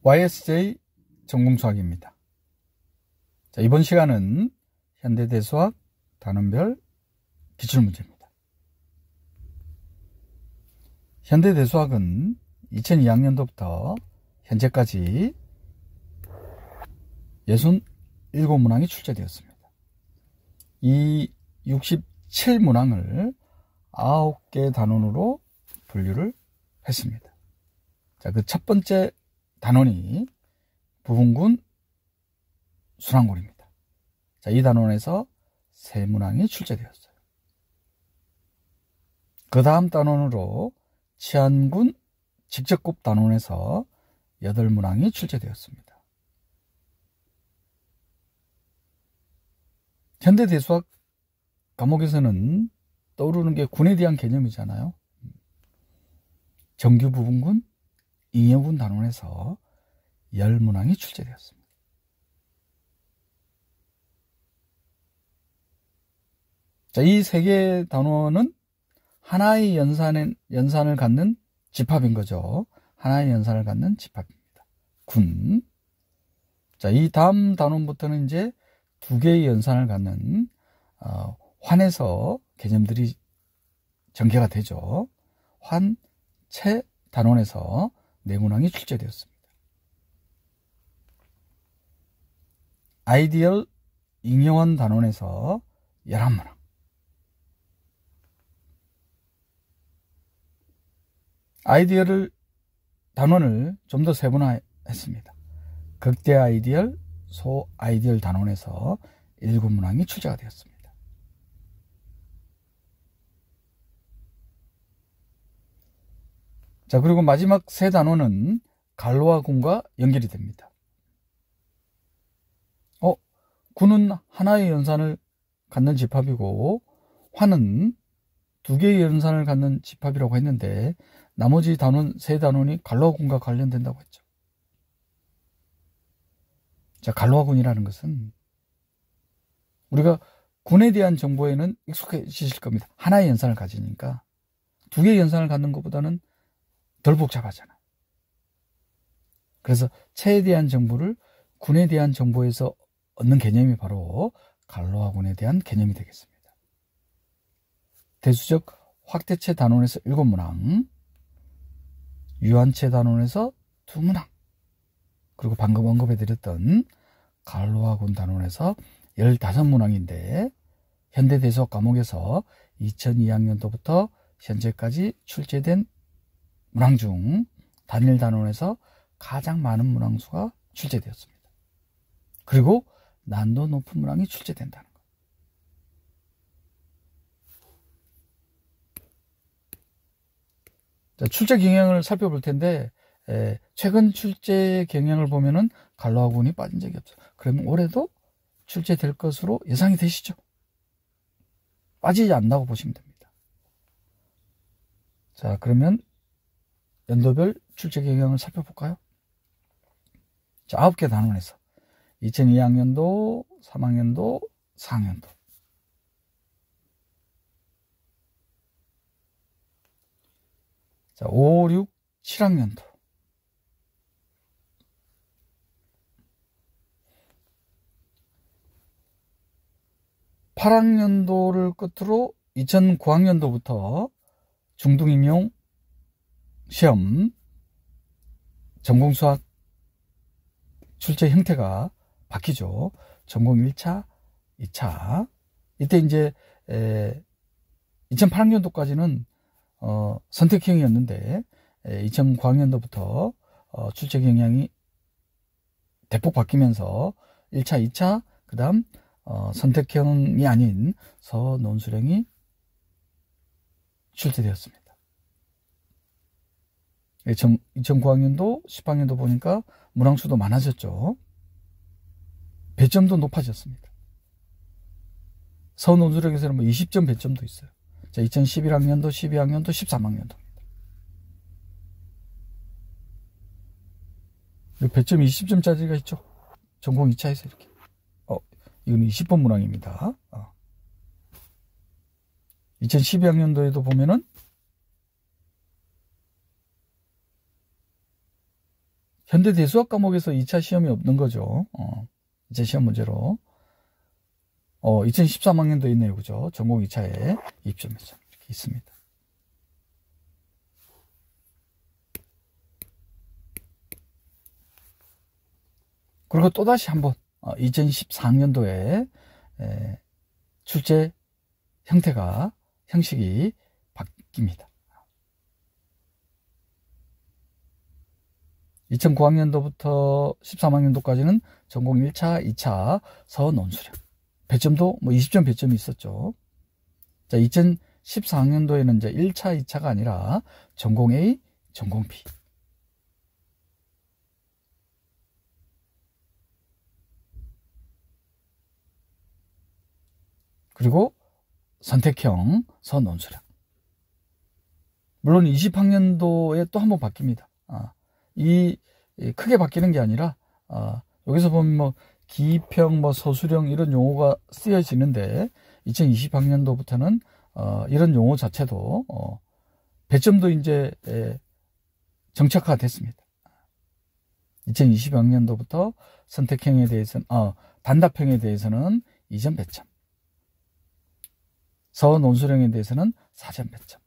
YSJ 전공수학입니다. 자, 이번 시간은 현대대수학 단원별 기출문제입니다. 현대대수학은 2002학년도부터 현재까지 67문항이 출제되었습니다. 이 67문항을 9개 단원으로 분류를 했습니다. 자, 그 첫 번째 단원이 부분군 순환골입니다. 자, 이 단원에서 3문항이 출제되었어요. 그 다음 단원으로 치안군 직접급 단원에서 8문항이 출제되었습니다. 현대대수학 과목에서는 떠오르는 게 군에 대한 개념이잖아요. 정규 부분군, 잉여군 단원에서 10문항이 출제되었습니다. 자, 이 3개 단원은 하나의 연산을 갖는 집합인 거죠. 하나의 연산을 갖는 집합입니다. 군. 자, 이 다음 단원부터는 이제 2개의 연산을 갖는 환에서 개념들이 전개가 되죠. 환, 채 단원에서 4문항이 출제되었습니다. 아이디얼, 잉여원 단원에서 11문항. 아이디얼 단원을 좀 더 세분화했습니다. 극대 아이디얼, 소 아이디얼 단원에서 7문항이 출제가 되었습니다. 자, 그리고 마지막 3단원은 갈로와 군과 연결이 됩니다. 군은 하나의 연산을 갖는 집합이고 환은 2개의 연산을 갖는 집합이라고 했는데 나머지 단원 3단원이 갈로와 군과 관련된다고 했죠. 자, 갈로와 군이라는 것은 우리가 군에 대한 정보에는 익숙해지실 겁니다. 하나의 연산을 가지니까 2개의 연산을 갖는 것보다는 덜 복잡하잖아요. 그래서 채에 대한 정보를 군에 대한 정보에서 얻는 개념이 바로 갈로와 군에 대한 개념이 되겠습니다. 대수적 확대체 단원에서 7문항, 유한체 단원에서 2문항, 그리고 방금 언급해드렸던 갈로와 군 단원에서 15문항인데 현대대수학 과목에서 2002학년도부터 현재까지 출제된 문항 중 단일 단원에서 가장 많은 문항수가 출제되었습니다. 그리고 난도 높은 문항이 출제된다는 것. 자, 출제 경향을 살펴볼 텐데 최근 출제 경향을 보면은 갈로와 군이 빠진 적이 없어요. 그러면 올해도 출제될 것으로 예상이 되시죠? 빠지지 않는다고 보시면 됩니다. 자, 그러면 연도별 출제 경향을 살펴볼까요? 자, 9개 단원에서 2002학년도, 3학년도, 4학년도. 자, 5, 6, 7학년도. (8학년도를) 끝으로 2009학년도부터 중등임용 시험 전공수학 출제 형태가 바뀌죠. 전공 1차, 2차. 이때 이제 2008학년도까지는 선택형이었는데 2009학년도부터 출제 경향이 대폭 바뀌면서 1차, 2차, 그 다음 선택형이 아닌 서논술형이 출제되었습니다. 2009학년도, 10학년도 보니까 문항수도 많아졌죠. 배점도 높아졌습니다. 서논술형에서는 뭐 20점 배점도 있어요. 자, 2011학년도, 12학년도, 13학년도입니다. 배점 20점짜리가 있죠. 전공 2차에서 이렇게. 이건 20번 문항입니다. 2012학년도에도 보면은 현대대수학 과목에서 2차 시험이 없는 거죠. 2차 시험 문제로. 2013학년도에 있네요. 그죠? 전공 2차에 입점했죠. 이렇게 있습니다. 그리고 또다시 한번 2014학년도에 출제 형식이 바뀝니다. 2009학년도부터 13학년도까지는 전공 1차, 2차 서논수령. 배점도 20점 배점이 있었죠. 자, 2014학년도에는 이제 1차, 2차가 아니라 전공 A, 전공 B. 그리고 선택형 서논수령. 물론 20학년도에 또 한번 바뀝니다. 크게 바뀌는 게 아니라, 여기서 보면 기평, 서술형 이런 용어가 쓰여지는데, 2020학년도부터는, 이런 용어 자체도, 배점도 이제, 정착화 됐습니다. 2020학년도부터 선택형에 대해서는, 단답형에 대해서는 2점 배점. 서논술형에 대해서는 4점 배점.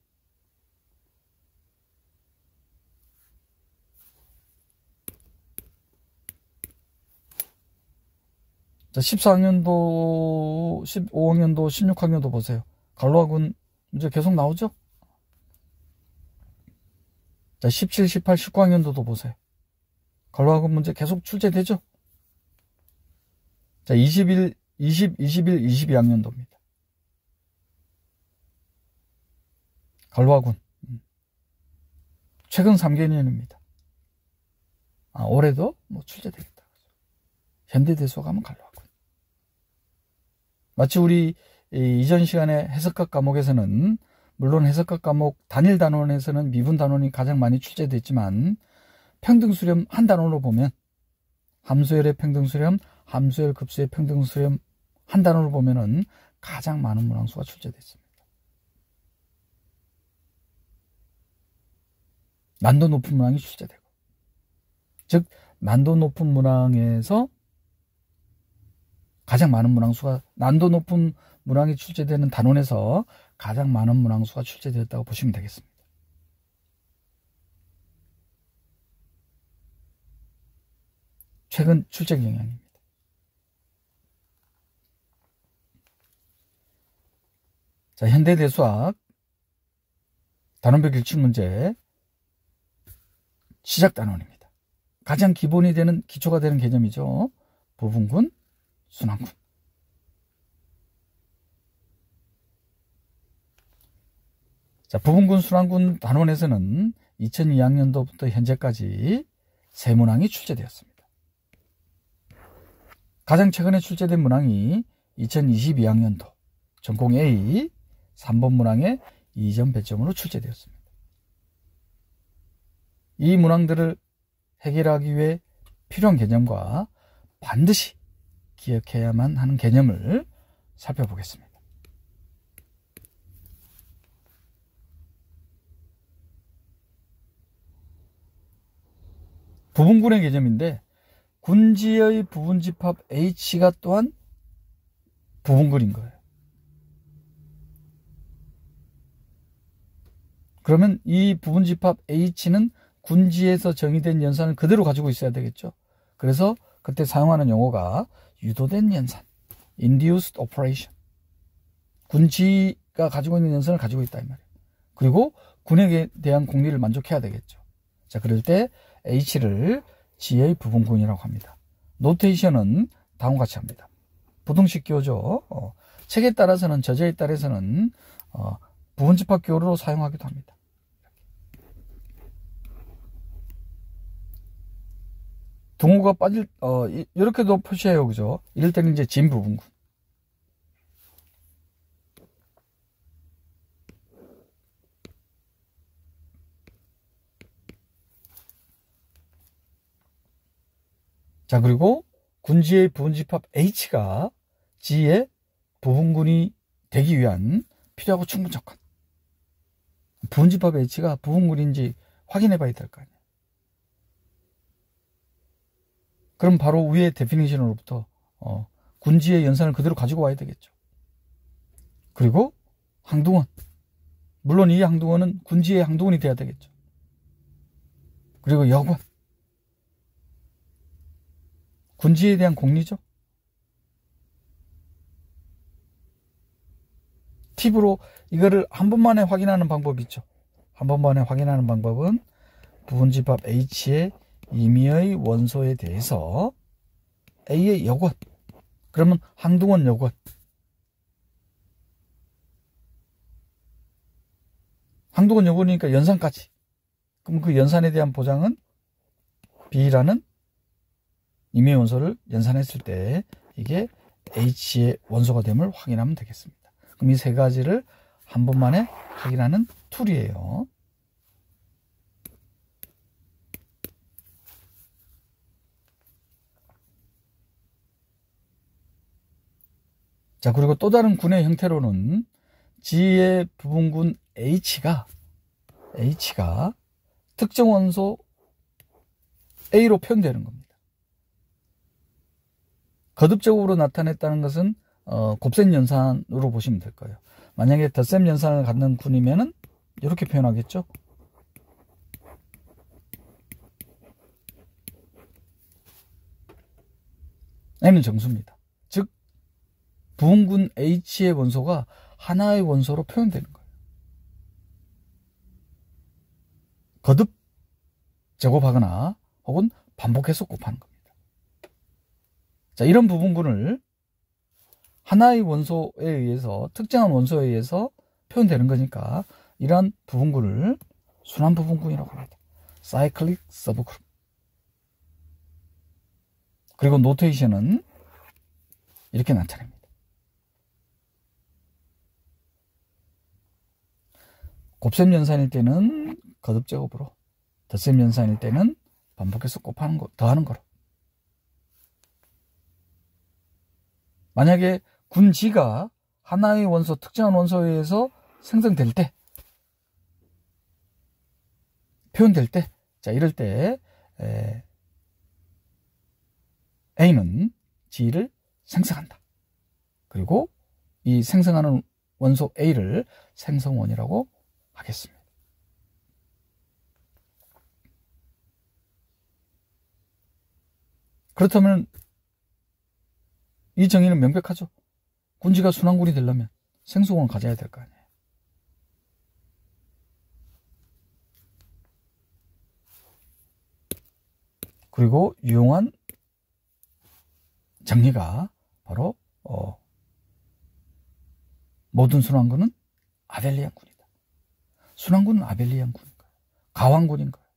자, 14학년도, 15학년도, 16학년도 보세요. 갈로학은 문제 계속 나오죠? 자, 17, 18, 19학년도도 보세요. 갈로학은 문제 계속 출제되죠? 자, 21, 22학년도입니다. 갈로학은 최근 3개년입니다. 올해도 출제되겠다. 현대대수학 하면 갈로학은. 마치 우리 이전 시간에 해석학 과목에서는, 물론 해석학 과목 단일 단원에서는 미분 단원이 가장 많이 출제됐지만, 평등수렴 한 단원으로 보면, 함수열의 평등수렴, 함수열 급수의 평등수렴 한 단원으로 보면은 가장 많은 문항수가 출제됐습니다. 난도 높은 문항이 출제되고, 즉 난도 높은 문항에서 가장 많은 문항수가, 난도 높은 문항이 출제되는 단원에서 가장 많은 문항수가 출제되었다고 보시면 되겠습니다. 최근 출제 경향입니다. 자, 현대대수학 단원별 길쭉문제 시작 단원입니다. 가장 기본이 되는, 기초가 되는 개념이죠. 부분군, 순환군. 자, 부분군, 순환군 단원에서는 2002학년도부터 현재까지 3문항이 출제되었습니다. 가장 최근에 출제된 문항이 2022학년도 전공 A 3번 문항에 2점 배점으로 출제되었습니다. 이 문항들을 해결하기 위해 필요한 개념과 반드시 기억해야만 하는 개념을 살펴보겠습니다. 부분군의 개념인데, 군지의 부분집합 H가 또한 부분군인 거예요. 그러면 이 부분집합 H는 군지에서 정의된 연산을 그대로 가지고 있어야 되겠죠. 그래서 그때 사용하는 용어가 유도된 연산, induced operation. 군지가 가지고 있는 연산을 가지고 있다 이 말이에요. 그리고 군에 대한 공리를 만족해야 되겠죠. 자, 그럴 때 H를 G의 부분군이라고 합니다. 노테이션은 다음과 같이 합니다. 부등식 기호죠. 책에 따라서는, 저자에 따라서는 부분집합 기호로 사용하기도 합니다. 등호가 빠질, 이렇게도 표시해요. 그죠? 이럴 때는 이제 진 부분군. 자, 그리고 군지의 부분집합 H가 G의 부분군이 되기 위한 필요하고 충분 조건. 부분집합 H가 부분군인지 확인해 봐야 될 거 아니에요. 그럼 바로 위에 데피니션으로부터 군지의 연산을 그대로 가지고 와야 되겠죠. 그리고 항둥원. 물론 이 항둥원은 군지의 항둥원이 돼야 되겠죠. 그리고 여관. 군지에 대한 공리죠. 팁으로 이거를 한 번만에 확인하는 방법이 있죠. 한 번만에 확인하는 방법은 부분집합 H의 임의의 원소에 대해서 A의 여권. 그러면 항둥원 여권. 항둥원 여권이니까 연산까지. 그럼 그 연산에 대한 보장은 B라는 임의의 원소를 연산했을 때 이게 H의 원소가 됨을 확인하면 되겠습니다. 그럼 이 세 가지를 한 번만에 확인하는 툴이에요. 자, 그리고 또 다른 군의 형태로는 G의 부분군 H가 특정 원소 A로 표현되는 겁니다. 거듭적으로 나타냈다는 것은 곱셈 연산으로 보시면 될 거예요. 만약에 덧셈 연산을 갖는 군이면은 이렇게 표현하겠죠. N은 정수입니다. 즉 부분군 H의 원소가 하나의 원소로 표현되는 거예요. 거듭 제곱하거나 혹은 반복해서 곱하는 겁니다. 자, 이런 부분군을 하나의 원소에 의해서, 특정한 원소에 의해서 표현되는 거니까 이러한 부분군을 순환 부분군이라고 합니다. 사이클릭 서브그룹. 그리고 노테이션은 이렇게 나타냅니다. 곱셈 연산일 때는 거듭 제곱으로, 덧셈 연산일 때는 반복해서 곱하는 거, 더하는 거로. 만약에 군지가 하나의 원소, 특정한 원소에 의해서 생성될 때, 표현될 때, 자, 이럴 때 A는 G를 생성한다. 그리고 이 생성하는 원소 A를 생성원이라고 하겠습니다. 그렇다면 이 정의는 명백하죠. 군지가 순환군이 되려면 생성원을 가져야 될 거 아니에요. 그리고 유용한 정리가 바로 모든 순환군은 아벨리안군이다. 순환군은 아벨리안군인 거예요. 가왕군인 거예요.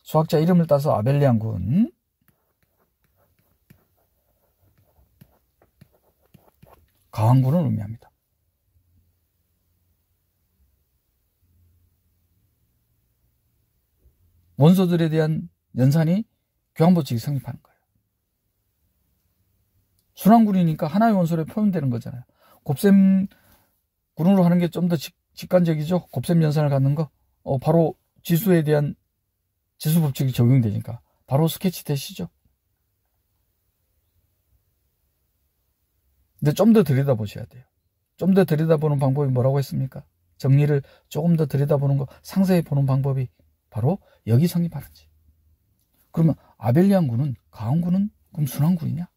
수학자 이름을 따서 아벨리안군, 가왕군을 의미합니다. 원소들에 대한 연산이 교환법칙이 성립하는 거예요. 순환군이니까 하나의 원소로 표현되는 거잖아요. 곱셈군으로 하는 게 좀 더 직관적이죠. 곱셈 연산을 갖는 거. 바로 지수에 대한 지수법칙이 적용되니까 바로 스케치 되시죠. 근데 좀 더 들여다보셔야 돼요. 좀 더 들여다보는 방법이 뭐라고 했습니까? 정리를 조금 더 들여다보는 거, 상세히 보는 방법이 바로 여기 성립하는지. 그러면 아벨리안군은, 가왕군은 그럼 순환군이냐?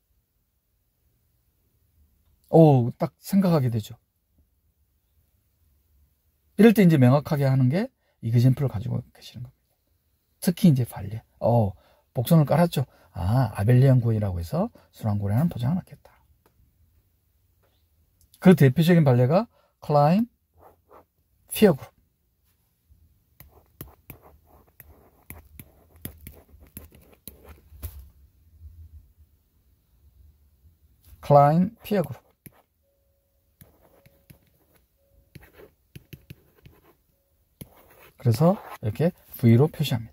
딱 생각하게 되죠. 이럴 때 이제 명확하게 하는 게 이그젠플을 가지고 계시는 겁니다. 특히 이제 발리. 복선을 깔았죠. 아벨리안군이라고 해서 순환군이라는 보장을 받겠다. 그 대표적인 발레가 클라인 피어 그룹. 클라인 피어 그룹. 그래서 이렇게 V로 표시합니다.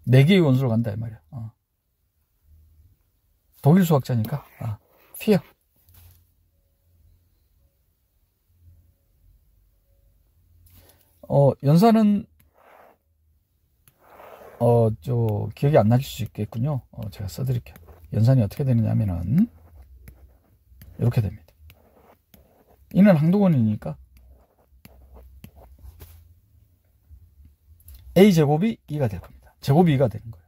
네 개의 원소로 간다 이 말이야. 독일 수학자니까 피어. 연산은 기억이 안 나실 수 있겠군요. 제가 써드릴게요. 연산이 어떻게 되느냐면은, 이렇게 됩니다. 이는 항동원이니까, A제곱이 2가 될 겁니다. 제곱이 2가 되는 거예요.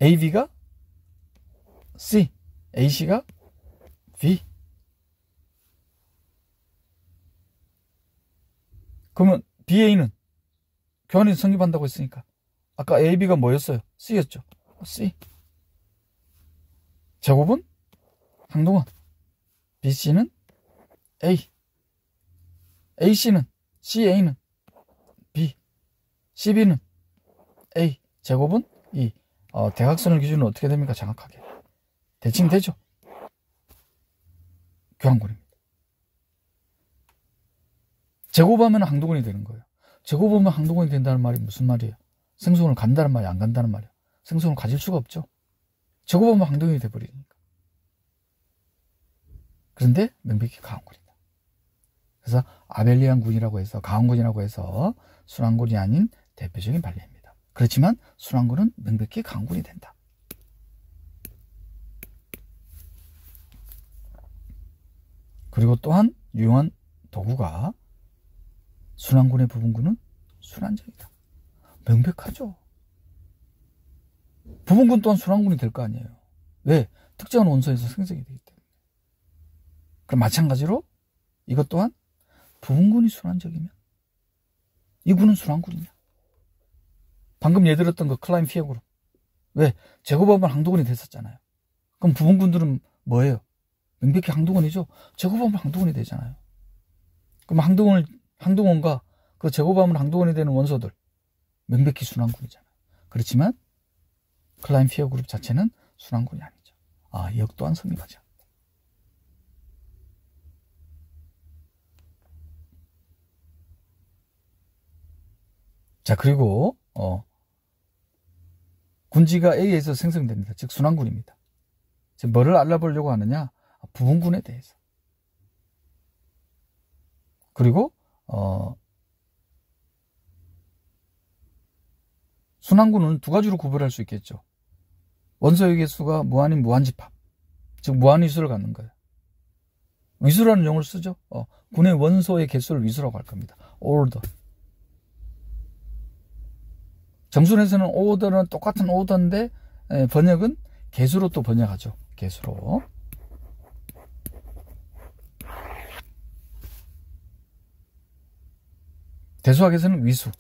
AB가 C, AC가 B. 그러면 BA는 교환이 성립한다고 했으니까 아까 AB가 뭐였어요? C였죠. C. 제곱은 항동원. BC는 A. AC는 CA는 B. CB는 A. 제곱은 2. 대각선을 기준으로 어떻게 됩니까? 정확하게. 대칭 되죠? 교환군입니다. 제곱하면 항동원이 되는 거예요. 제곱하면 항동원이 된다는 말이 무슨 말이에요? 생성을 간다는 말이 안 간다는 말이에요. 생성을 가질 수가 없죠. 제곱하면 항동원이 돼버리니까. 그런데 명백히 가운군이다. 그래서 아벨리안 군이라고 해서 가운군이라고 해서 순환군이 아닌 대표적인 판례입니다. 그렇지만 순환군은 명백히 가운군이 된다. 그리고 또한 유용한 도구가 순환군의 부분군은 순환적이다. 명백하죠. 부분군 또한 순환군이 될 거 아니에요. 왜? 특정한 원소에서 생성이 되기 때문에. 그럼 마찬가지로 이것 또한 부분군이 순환적이면 이 군은 순환군이냐? 방금 예를 들었던 그 클라인 피해 그룹. 왜? 제곱하면 항동원이 됐었잖아요. 그럼 부분군들은 뭐예요? 명백히 항동원이죠. 제곱하면 항동원이 되잖아요. 그럼 항동원과 그 제곱하면 항동원이 되는 원소들 명백히 순환군이잖아요. 그렇지만 클라인 피해 그룹 자체는 순환군이 아니죠. 이 역 또한 성립하지 않는다. 자, 그리고 군지가 A에서 생성됩니다. 즉 순환군입니다. 지금 뭐를 알아보려고 하느냐? 부분군에 대해서. 그리고 순환군은 두 가지로 구별할 수 있겠죠. 원소의 개수가 무한인 무한집합, 즉 무한위수를 갖는 거예요. 위수라는 용어를 쓰죠. 군의 원소의 개수를 위수라고 할 겁니다. order. 정순에서는 order는 똑같은 order인데 번역은 개수로 또 번역하죠. 개수로. 대수학에서는 위수.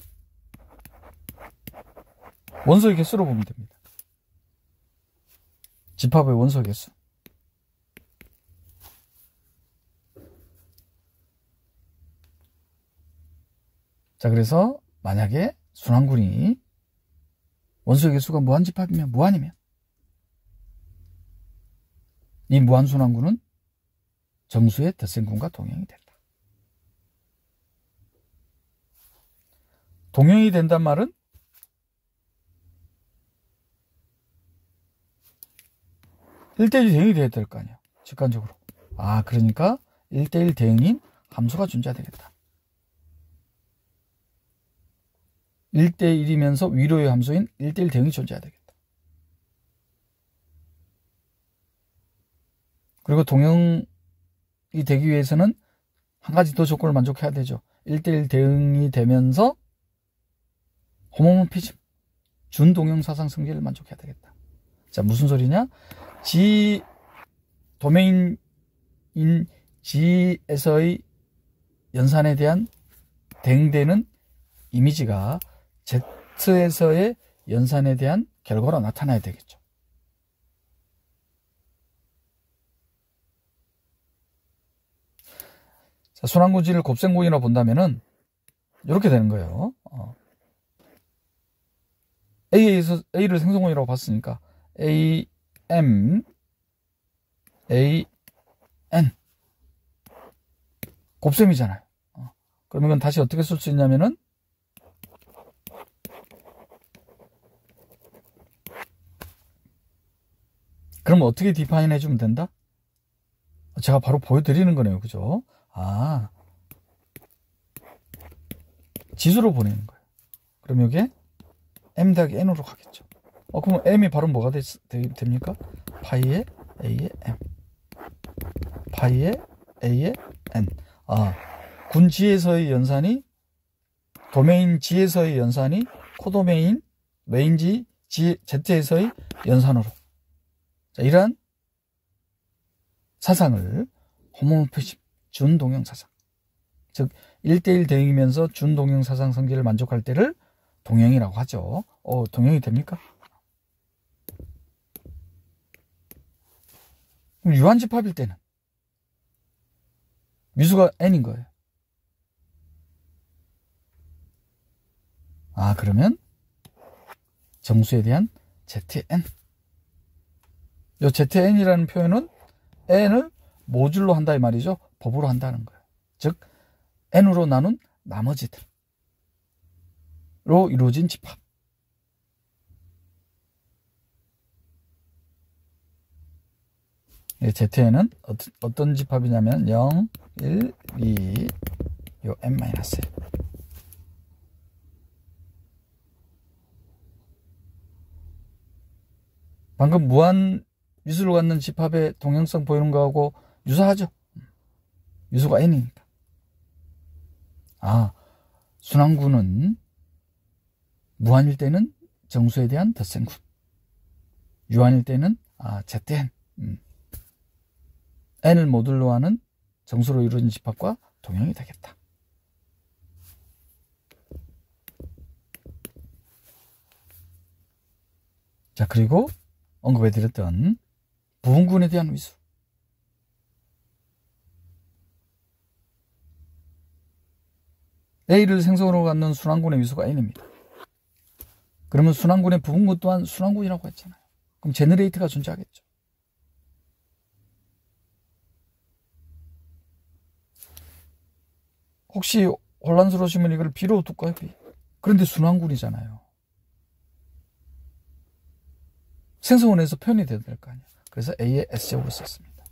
원소의 개수로 보면 됩니다. 집합의 원소 개수. 자, 그래서 만약에 순환군이 원소의 개수가 무한집합이면 무한이면 이 무한순환군은 정수의 덧셈군과 동형이 된다. 동형이 된단 말은 1대1 대응이 되어야 될 거 아니에요. 직관적으로. 그러니까 1대1 대응인 함수가 존재되겠다. 1대1이면서 위로의 함수인 1대1 대응이 존재해야 되겠다. 그리고 동형이 되기 위해서는 한 가지 더 조건을 만족해야 되죠. 1대1 대응이 되면서 호모모피즘, 준동형 사상 성질을 만족해야 되겠다. 자, 무슨 소리냐? G 도메인인 G에서의 연산에 대한 대응되는 이미지가 Z에서의 연산에 대한 결과로 나타나야 되겠죠. 자, 순환군지를 곱셈군이라고 본다면은 이렇게 되는 거예요. A를 생성군이라고 봤으니까 AM, AN 곱셈이잖아요. 그러면 이건 다시 어떻게 쓸 수 있냐면은 그럼 어떻게 디파인 해주면 된다? 제가 바로 보여드리는 거네요. 그죠? 지수로 보내는 거예요. 그럼 이게 m 더하기 n으로 가겠죠. 그럼 m이 바로 뭐가 됩니까? 파이의 a의 m. 파이의 a의 n. 군 G에서의 연산이 도메인 G에서의 연산이 코도메인 메인 G, Z에서의 연산으로. 자, 이러한 사상을 호모모피즘, 준동형 사상. 즉 1대1 대응이면서 준동형 사상 성질을 만족할 때를 동형이라고 하죠. 동형이 됩니까? 그럼 유한집합일 때는 미수가 n인 거예요. 그러면 정수에 대한 Zn. 이 Zn이라는 표현은 n을 모듈로 한다 이 말이죠. 법으로 한다는 거예요. 즉 n으로 나눈 나머지들로 이루어진 집합. Zn은 어떤 집합이냐면 0, 1, 2, 요 n-1. 방금 무한 미수를 갖는 집합의 동형성 보이는 거하고 유사하죠. 미수가 n이니까. 순환구는 무한일 때는 정수에 대한 덧셈군. 유한일 때는 Zn. n을 모듈로 하는 정수로 이루어진 집합과 동형이 되겠다. 자, 그리고 언급해드렸던 부분군에 대한 위수. A를 생성으로 갖는 순환군의 위수가 n입니다. 그러면 순환군의 부분군 또한 순환군이라고 했잖아요. 그럼 제너레이트가 존재하겠죠. 혹시 혼란스러우시면 이걸 B로 둘까요? B. 그런데 순환군이잖아요. 생성원에서 표현이 돼야 될 거 아니야. 그래서 A의 S제곱으로 썼습니다.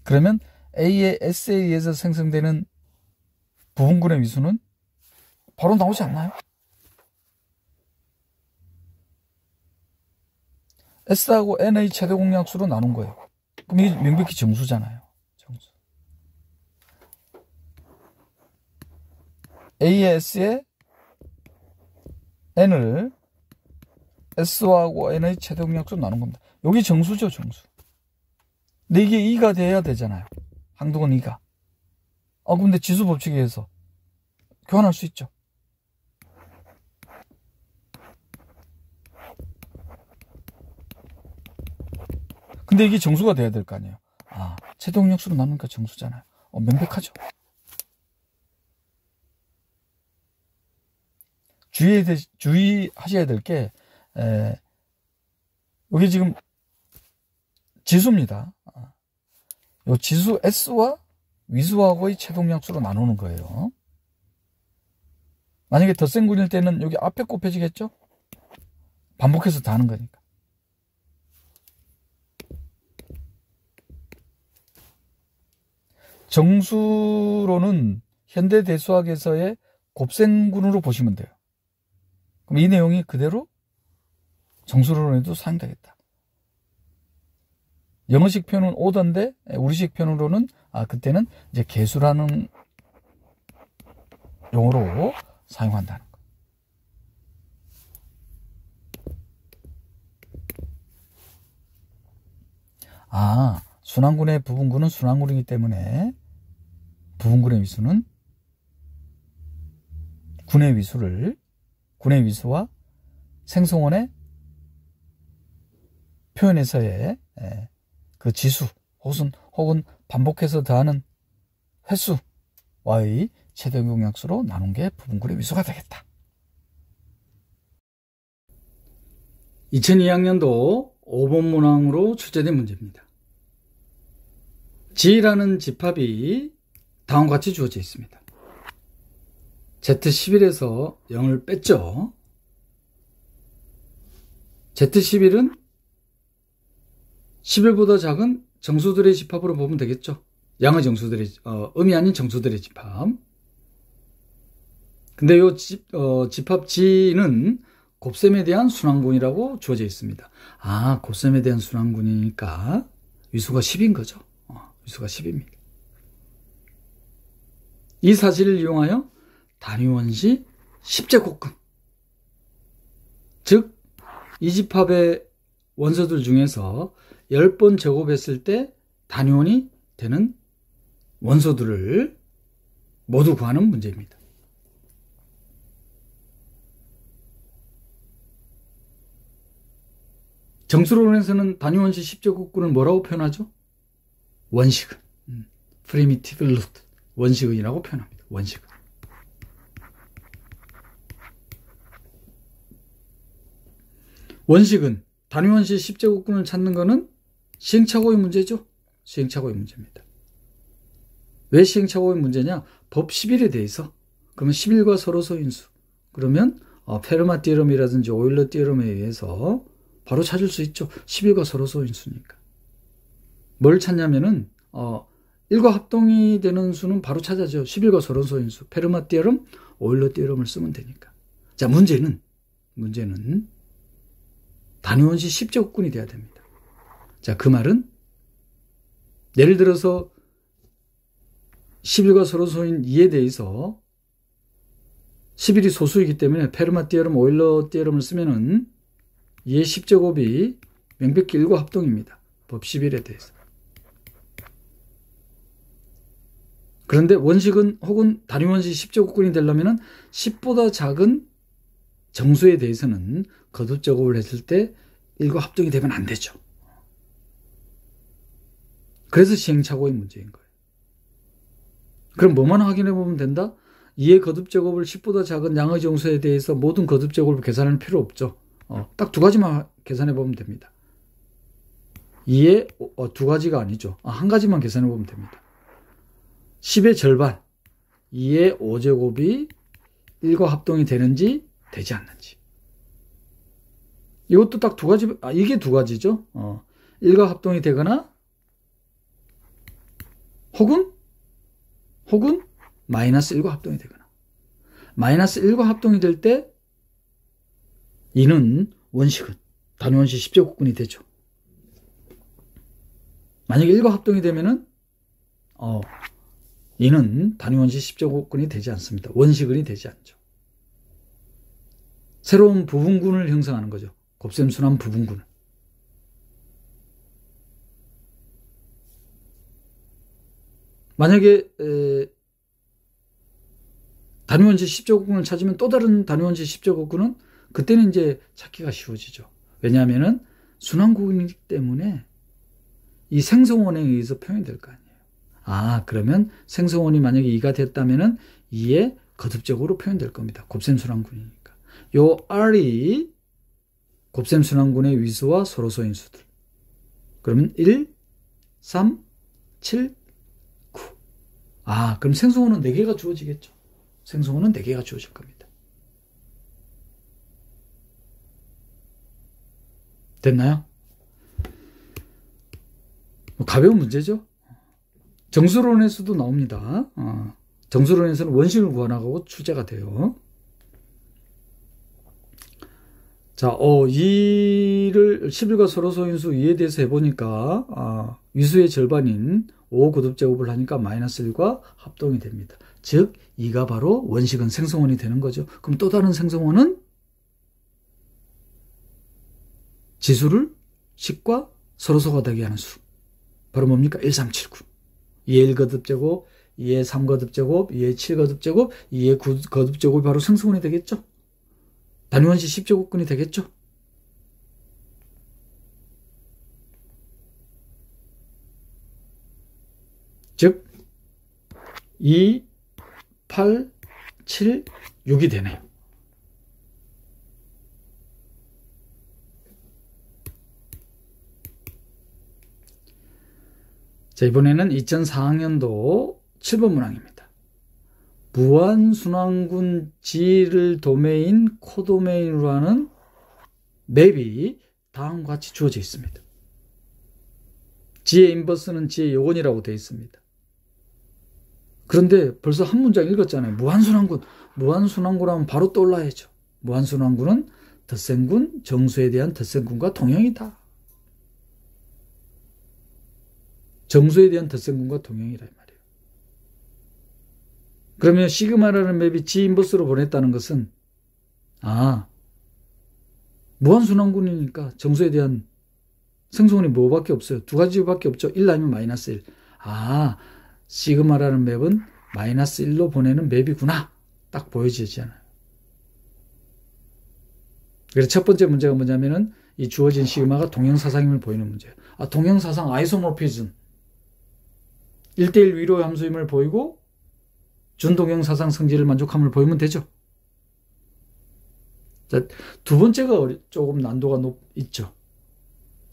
그러면 A의 S에 의해서 생성되는 부분군의 위수는 바로 나오지 않나요? S하고 N의 최대 공약수로 나눈 거예요. 그럼 이게 명백히 정수잖아요. 정수. A의 S에 N을 S하고 N의 최대 공약수로 나눈 겁니다. 여기 정수죠, 정수. 근데 이게 2가 돼야 되잖아요. 항동은 2가. 근데 지수 법칙에 의해서 교환할 수 있죠. 근데 이게 정수가 돼야 될 거 아니에요. 최대 공약수로 나누니까 정수잖아요. 명백하죠. 주의하셔야 될 게, 여기 지금 지수입니다. 요 지수 S와 위수하고의 최동약수로 나누는 거예요. 만약에 덧셈군일 때는 여기 앞에 곱해지겠죠? 반복해서 다 하는 거니까. 정수로는 현대대수학에서의 곱셈군으로 보시면 돼요. 그럼 이 내용이 그대로 정수로는 사용되겠다. 영어식 표현은 오더인데 우리식 표현으로는 그때는 이제 개수라는 용어로 사용한다는 거. 순환군의 부분군은 순환군이기 때문에 부분군의 위수는 군의 위수와 생성원의 표현에서의 그 지수 혹은 반복해서 더하는 횟수와의 최대 공약수로 나눈 게 부분군의 위수가 되겠다. 2002학년도 5번 문항으로 출제된 문제입니다. G라는 집합이 다음과 같이 주어져 있습니다. Z11에서 0을 뺐죠. Z11은 11보다 작은 정수들의 집합으로 보면 되겠죠. 양의 정수들의, 음이 아닌 정수들의 집합. 근데 요 집합 G는 곱셈에 대한 순환군이라고 주어져 있습니다. 아, 곱셈에 대한 순환군이니까 위수가 10인 거죠. 위수가 10입니다. 이 사실을 이용하여 단위원시 10제곱근, 즉 이 집합의 원소들 중에서 10번 제곱했을 때 단위원이 되는 원소들을 모두 구하는 문제입니다. 정수론에서는 단위원시 10제곱근을 뭐라고 표현하죠? 원식은, primitive root, 원식은이라고 표현합니다. 원식은. 원식은 단위원시 10제곱근을 찾는 것은 시행착오의 문제죠. 시행착오의 문제입니다. 왜 시행착오의 문제냐? 법 11에 대해서. 그러면 11과 서로소인수. 그러면 페르마 띠어럼이라든지 오일러 띠어럼에 의해서 바로 찾을 수 있죠. 11과 서로소인수니까. 뭘 찾냐면은 1과 합동이 되는 수는 바로 찾아죠. 11과 서로소인수. 페르마 띠어럼, 오일러 띠어럼을 쓰면 되니까. 자, 문제는 단위원시 10제곱근이 돼야 됩니다. 자, 그 말은 예를 들어서 11과 서로소인 2에 대해서 11이 소수이기 때문에 페르마 띠어럼, 오일러 띠어럼을 쓰면은 2의 10제곱이 명백히 1과 합동입니다. 법 11에 대해서. 그런데 원식은 혹은 단위원시 10제곱근이 되려면은 10보다 작은 정수에 대해서는 거듭제곱을 했을 때 1과 합동이 되면 안 되죠. 그래서 시행착오의 문제인 거예요. 그럼 뭐만 확인해 보면 된다? 2의 거듭제곱을 10보다 작은 양의 정수에 대해서 모든 거듭제곱을 계산할 필요 없죠. 딱 두 가지만 계산해 보면 됩니다. 2의 두 가지가 아니죠. 한 가지만 계산해 보면 됩니다. 10의 절반, 2의 5제곱이 1과 합동이 되는지 되지 않는지. 이것도 딱 두 가지, 이게 두 가지죠. 1과 합동이 되거나 혹은 마이너스 1과 합동이 되거나. 마이너스 1과 합동이 될 때 이는 원식은 단위원시 10제곱근이 되죠. 만약에 1과 합동이 되면은 이는 단위원시 10제곱근이 되지 않습니다. 원식은이 되지 않죠. 새로운 부분군을 형성하는 거죠. 곱셈순환 부분군을. 만약에 단위원시 10제곱근을 찾으면 또 다른 단위원시 10제곱근은 그때는 이제 찾기가 쉬워지죠. 왜냐하면은 순환구이기 때문에 이 생성원에 의해서 표현될 거 아니에요. 그러면 생성원이 만약에 2가 됐다면은 2의 거듭제곱으로 표현될 겁니다. 곱셈순환군이니까. 요 R이 곱셈순환군의 위수와 서로소인수들. 그러면 1, 3, 7, 9. 그럼 생성원은 4개가 주어지겠죠. 생성원은 4개가 주어질 겁니다. 됐나요? 가벼운 문제죠. 정수론에서도 나옵니다. 정수론에서는 원식을 구하라고 출제가 돼요. 자, 11과 서로소인수 2에 대해서 해보니까 위수의 절반인 5 거듭제곱을 하니까 마이너스 1과 합동이 됩니다. 즉 2가 바로 원식은 생성원이 되는 거죠. 그럼 또 다른 생성원은 지수를 10과 서로소가 되게 하는 수. 바로 뭡니까? 1, 3, 7, 9. 2의 1거듭제곱, 2의 3거듭제곱, 2의 7거듭제곱, 2의 9거듭제곱이 바로 생성원이 되겠죠? 단위원시 10제곱근이 되겠죠? 즉 2, 8, 7, 6이 되네요. 자, 이번에는 2004학년도 7번 문항입니다. 무한순환군 G를 도메인, 코도메인으로 하는 맵이 다음과 같이 주어져 있습니다. G의 인버스는 G의 요건이라고 되어 있습니다. 그런데 벌써 한 문장 읽었잖아요. 무한순환군. 무한순환군 하면 바로 떠올라야죠. 무한순환군은 덧셈군, 정수에 대한 덧셈군과 동형이다. 정수에 대한 덧셈군과 동형이라 이 말이에요. 그러면 시그마라는 맵이 G 인버스로 보냈다는 것은 무한순환군이니까 정수에 대한 생성원이 뭐밖에 없어요? 두 가지밖에 없죠. 1 아니면 마이너스 1. 시그마라는 맵은 마이너스 1로 보내는 맵이구나. 딱 보여지잖아요. 그래서 첫 번째 문제가 뭐냐면은 이 주어진 시그마가 동형사상임을 보이는 문제예요. 동형사상 아이소모피즘. 1대1 위로의 함수임을 보이고 준동형사상 성질을 만족함을 보이면 되죠. 자, 두 번째가 조금 난도가 있죠.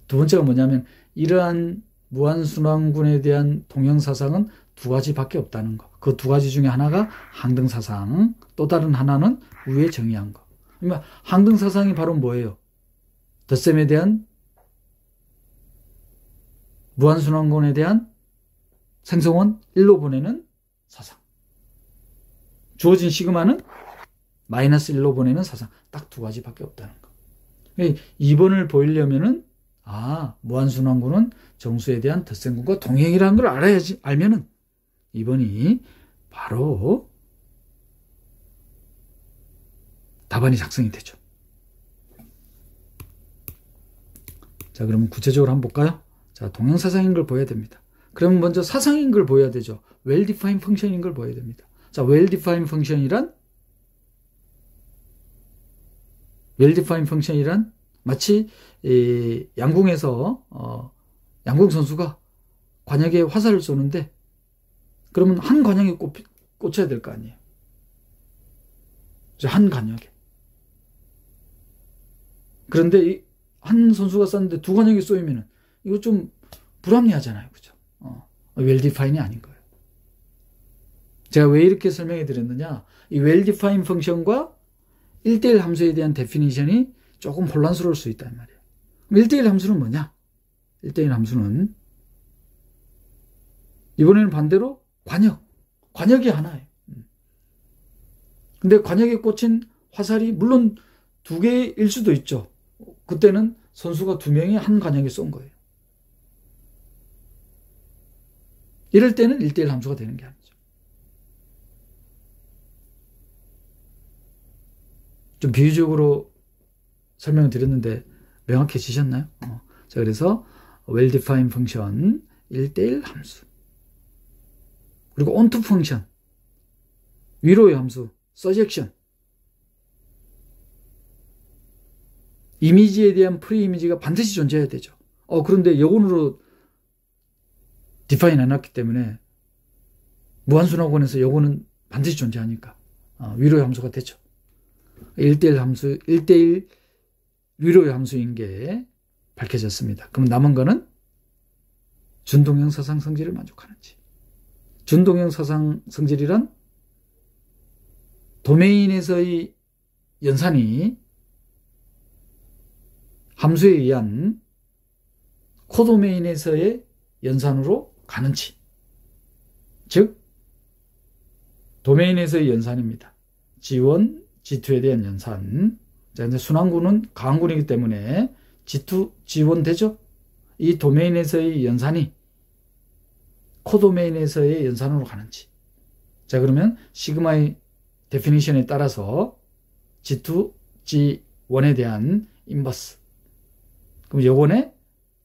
두 번째가 뭐냐면 이러한 무한순환군에 대한 동형사상은 두 가지밖에 없다는 거. 그 두 가지 중에 하나가 항등사상, 또 다른 하나는 위에 정의한 거. 그러니까 항등사상이 바로 뭐예요? 덧셈에 대한 무한순환군에 대한 생성원 1로 보내는 사상. 주어진 시그마는 마이너스 1로 보내는 사상. 딱 두 가지밖에 없다는 거. 2번을 보이려면은 무한순환군은 정수에 대한 덧셈군과 동형이라는 걸 알면은 2번이 바로 답안이 작성이 되죠. 자, 그러면 구체적으로 한번 볼까요? 자, 동형사상인 걸 보여야 됩니다. 그러면 먼저 사상인 걸 보여야 되죠. well-defined function인 걸 보여야 됩니다. 자, well-defined function이란 마치 양궁에서 양궁 선수가 관역에 화살을 쏘는데 그러면 한 관역에 꽂혀야 될 거 아니에요. 한 관역에. 그런데 한 선수가 쐈는데 두 관역에 쏘이면은 이거 좀 불합리하잖아요. 그죠? well-defined이 아닌 거예요. 제가 왜 이렇게 설명해 드렸느냐? 이 well-defined function과 1대1 함수에 대한 데피니션이 조금 혼란스러울 수 있단 말이에요. 1대1 함수는 뭐냐? 1대1 함수는 이번에는 반대로 관역이 하나예요. 근데 관역에 꽂힌 화살이 물론 두 개일 수도 있죠. 그때는 선수가 두 명이 한 관역에 쏜 거예요. 이럴 때는 1대1 함수가 되는 게 아니죠. 좀 비유적으로 설명을 드렸는데 명확해지셨나요? 자, 그래서 well-defined function 1대1 함수, 그리고 onto function 위로의 함수 surjection, 이미지에 대한 프리이미지가 반드시 존재해야 되죠. 그런데 여군으로 define 해놨기 때문에 무한순환권에서 여군은 반드시 존재하니까 위로의 함수가 되죠. 1대1 함수, 1대1 위로의 함수인 게 밝혀졌습니다. 그럼 남은 거는 준동형 사상 성질을 만족하는지. 준동형 사상 성질이란 도메인에서의 연산이 함수에 의한 코도메인에서의 연산으로 가는지. 즉 도메인에서의 연산입니다. G1, G2에 대한 연산. 자, 이제 순환군은 가항군이기 때문에 G2, G1 되죠? 이 도메인에서의 연산이 코도메인에서의 연산으로 가는지. 자, 그러면 시그마의 데피니션에 따라서 G2, G1에 대한 인버스. 그럼 요번에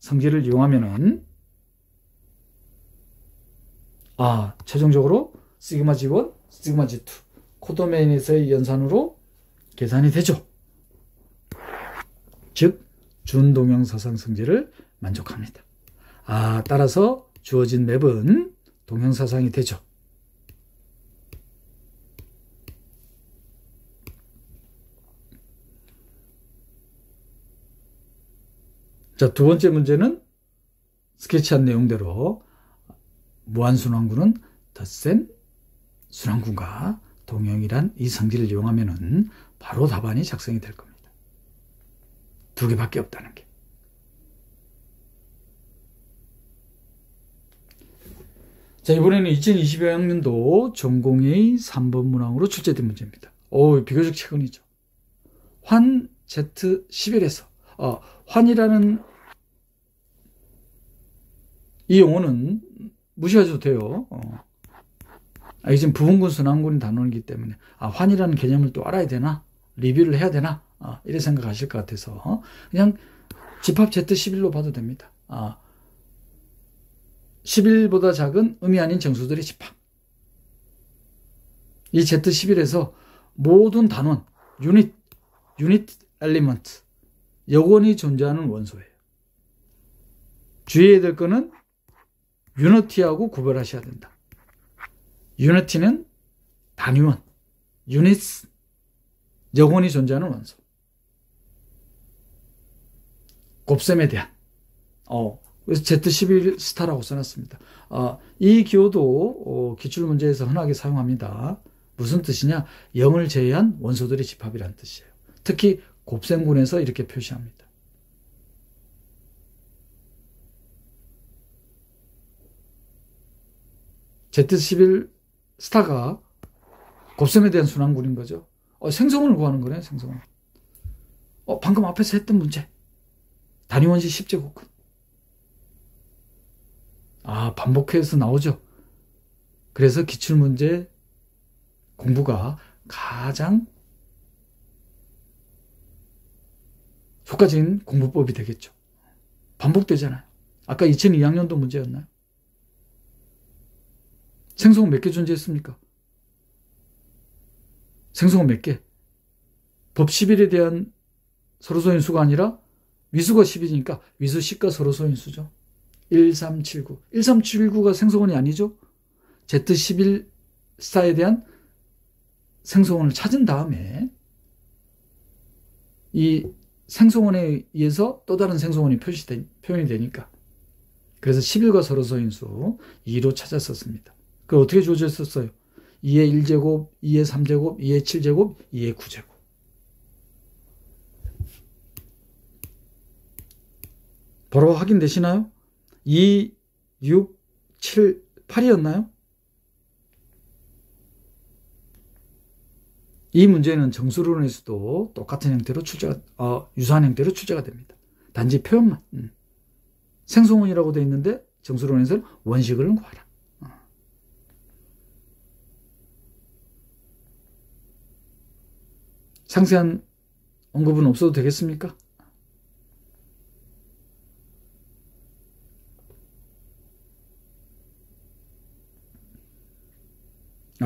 성질을 이용하면은 최종적으로 시그마 G1, 시그마 G2 코도메인에서의 연산으로 계산이 되죠. 즉 준동형 사상 성질을 만족합니다. 따라서 주어진 맵은 동형사상이 되죠. 자, 두 번째 문제는 스케치한 내용대로 무한순환군은 덧셈 순환군과 동형이란 이 성질을 이용하면은 바로 답안이 작성이 될 겁니다. 두 개밖에 없다는 게. 자, 이번에는 2022학년도 전공의 3번 문항으로 출제된 문제입니다. 비교적 최근이죠. 환 Z11에서 환이라는 이 용어는 무시하셔도 돼요. 이게 지금 부분군 순환군 단원이기 때문에 환이라는 개념을 또 알아야 되나? 리뷰를 해야 되나? 이래 생각하실 것 같아서 그냥 집합 Z11로 봐도 됩니다. 11보다 작은 음이 아닌 정수들의 집합. 이 Z11에서 모든 단원, 유닛 엘리먼트, 여건이 존재하는 원소예요. 주의해야 될 거는 유니티하고 구별하셔야 된다. 유니티는 단위원, 유닛, 여건이 존재하는 원소. 곱셈에 대한. 그래서 Z11 스타라고 써놨습니다. 이 기호도 기출문제에서 흔하게 사용합니다. 무슨 뜻이냐? 0을 제외한 원소들의 집합이라는 뜻이에요. 특히 곱셈군에서 이렇게 표시합니다. Z11 스타가 곱셈에 대한 순환군인 거죠. 생성원을 구하는 거네, 생성원. 방금 앞에서 했던 문제. 단위원시 10제곱근. 반복해서 나오죠. 그래서 기출문제 공부가 가장 효과적인 공부법이 되겠죠. 반복되잖아요. 아까 2002학년도 문제였나요? 생성원 몇 개 존재했습니까? 생성원 몇 개? 법 11에 대한 서로소인수가 아니라 위수가 10이니까 위수 10과 서로소인수죠. 1379. 1379가 생성원이 아니죠? Z11 스타에 대한 생성원을 찾은 다음에 이 생성원에 의해서 또 다른 생성원이 표현이 되니까. 그래서 11과 서로소인수 2로 찾았었습니다. 그걸 어떻게 주어졌었어요? 2의 1제곱, 2의 3제곱, 2의 7제곱, 2의 9제곱. 바로 확인되시나요? 2, 6, 7, 8이었나요? 이 문제는 정수론에서도 똑같은 형태로 유사한 형태로 출제가 됩니다. 단지 표현만. 생성원이라고 되어 있는데 정수론에서는 원식을 구하라. 상세한 언급은 없어도 되겠습니까?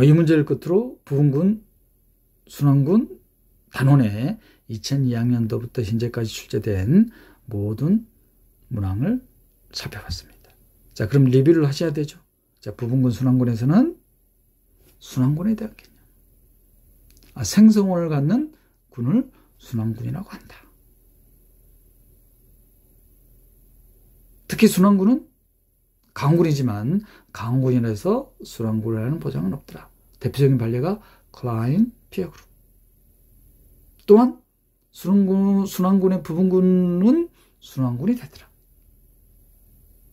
이 문제를 끝으로 부분군, 순환군, 단원에 2002학년도부터 현재까지 출제된 모든 문항을 살펴봤습니다. 자, 그럼 리뷰를 하셔야 되죠. 자, 부분군, 순환군에서는 순환군에 대한 개념. 생성원을 갖는 군을 순환군이라고 한다. 특히 순환군은 강군이지만 강군이라 해서 순환군이라는 보장은 없더라. 대표적인 판례가 클라인 피어 그룹. 또한 순환군의 부분군은 순환군이 되더라.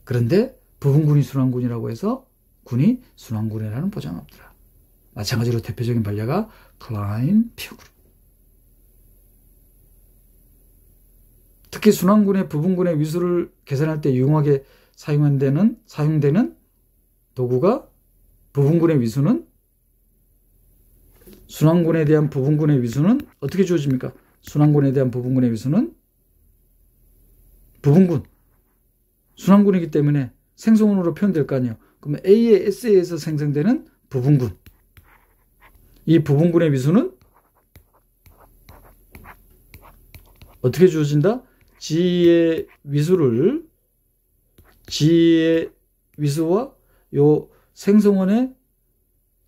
그런데 부분군이 순환군이라고 해서 군이 순환군이라는 보장은 없더라. 마찬가지로 대표적인 판례가 클라인 피어 그룹. 특히 순환군의 부분군의 위수를 계산할 때 유용하게 사용되는 도구가 부분군의 위수는 순환군에 대한 부분군의 위수는 어떻게 주어집니까? 순환군에 대한 부분군의 위수는 부분군 순환군이기 때문에 생성원으로 표현될 거 아니에요. 그러면 A의 S에서 생성되는 부분군, 이 부분군의 위수는 어떻게 주어진다? G의 위수와 요 생성원의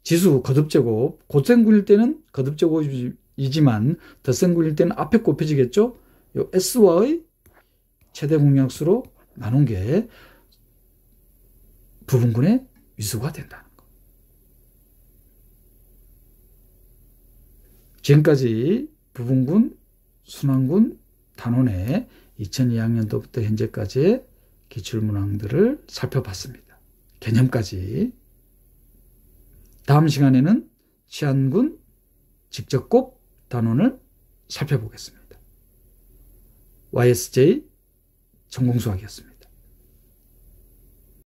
지수 거듭제곱, 곧생군일 때는 거듭제곱이지만 덧생군일 때는 앞에 곱해지겠죠. 요 S와의 최대 공약수로 나눈 게 부분군의 위수가 된다는 거. 지금까지 부분군, 순환군, 단원의 2002학년도부터 현재까지의 기출문항들을 살펴봤습니다. 개념까지 다음 시간에는 치안군 직접곱 단원을 살펴보겠습니다. YSJ 전공수학이었습니다.